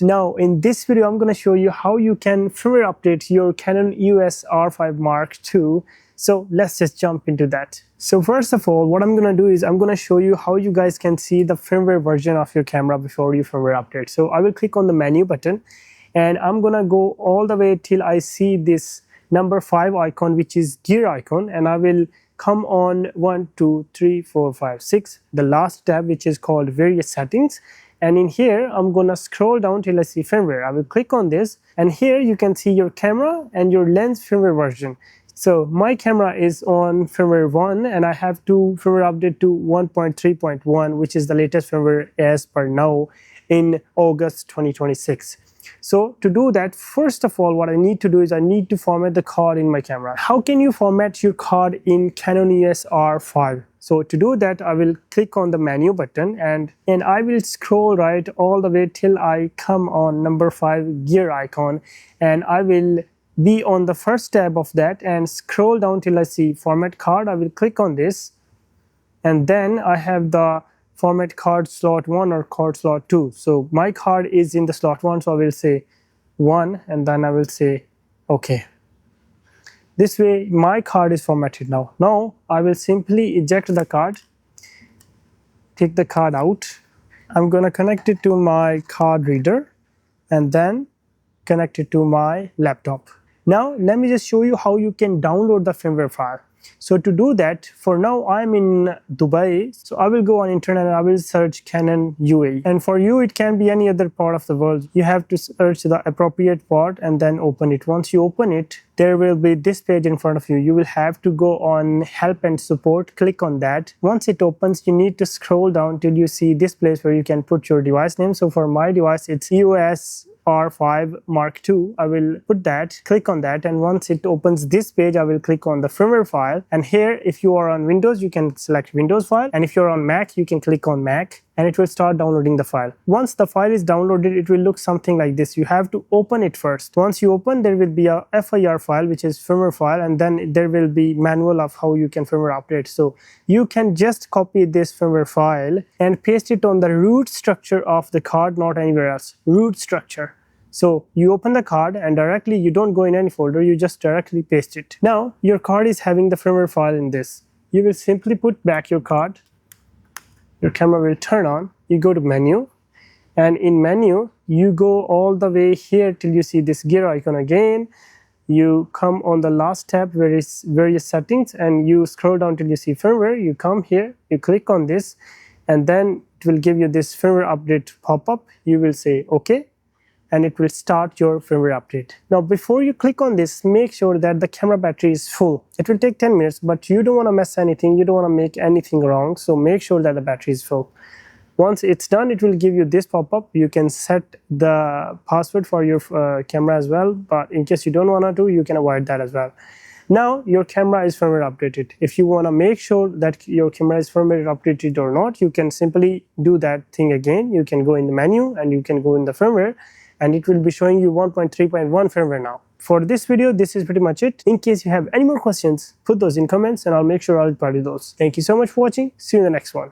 Now in this video I'm going to show you how you can firmware update your Canon EOS R5 Mark II. So let's just jump into that. So first of all, what I'm going to do is I'm going to show you how you guys can see the firmware version of your camera before you firmware update. So I will click on the menu button and I'm going to go all the way till I see this number 5 icon, which is gear icon, and I will come on 1, 2, 3, 4, 5, 6, the last tab, which is called various settings. And in here, I'm gonna scroll down till I see firmware. I will click on this, and here you can see your camera and your lens firmware version. So my camera is on firmware 1, and I have to firmware update to 1.3.1, which is the latest firmware as per now in August 2026. So to do that, first of all, what I need to do is I need to format the card in my camera. How can you format your card in Canon EOS R5? So to do that, I will click on the menu button and I will scroll right all the way till I come on number 5 gear icon, and I will be on the first tab of that and scroll down till I see format card. I will click on this, and then I have the format card slot 1 or card slot 2. So my card is in the slot 1, so I will say 1 and then I will say OK. This way my card is formatted now. Now I will simply eject the card, take the card out. I'm going to connect it to my card reader and then connect it to my laptop. Now let me just show you how you can download the firmware file. So to do that, for now I'm in Dubai, so I will go on internet and I will search Canon UAE. And for you, it can be any other part of the world. You have to search the appropriate part and then open it. Once you open it, there will be this page in front of you. You will have to go on help and support, click on that. Once it opens, you need to scroll down till you see this place where you can put your device name. So for my device, it's EOS R5 Mark II. I will put that, click on that, and once it opens this page, I will click on the firmware file. And here, if you are on Windows, you can select Windows file, and if you're on Mac, you can click on Mac, and it will start downloading the file. Once the file is downloaded, it will look something like this. You have to open it first. Once you open, there will be a FIR file, which is firmware file, and then there will be manual of how you can firmware update. So you can just copy this firmware file and paste it on the root structure of the card, not anywhere else. Root structure. So you open the card and directly you don't go in any folder, you just directly paste it. Now your card is having the firmware file in this. You will simply put back your card. Your camera will turn on. You go to menu, and in menu you go all the way here till you see this gear icon again. You come on the last tab where is various settings and you scroll down till you see firmware. You come here, you click on this, and then it will give you this firmware update pop-up. You will say OK, and it will start your firmware update. Now before you click on this, make sure that the camera battery is full. It will take 10 minutes, but you don't want to mess anything, you don't want to make anything wrong, so make sure that the battery is full. Once it's done, it will give you this pop-up. You can set the password for your camera as well, but in case you don't want to do, you can avoid that as well. Now your camera is firmware updated. If you want to make sure that your camera is firmware updated or not, you can simply do that thing again. You can go in the menu and you can go in the firmware, and it will be showing you 1.3.1 firmware now. For this video, this is pretty much it. In case you have any more questions, put those in comments and I'll make sure I'll reply to those. Thank you so much for watching. See you in the next one.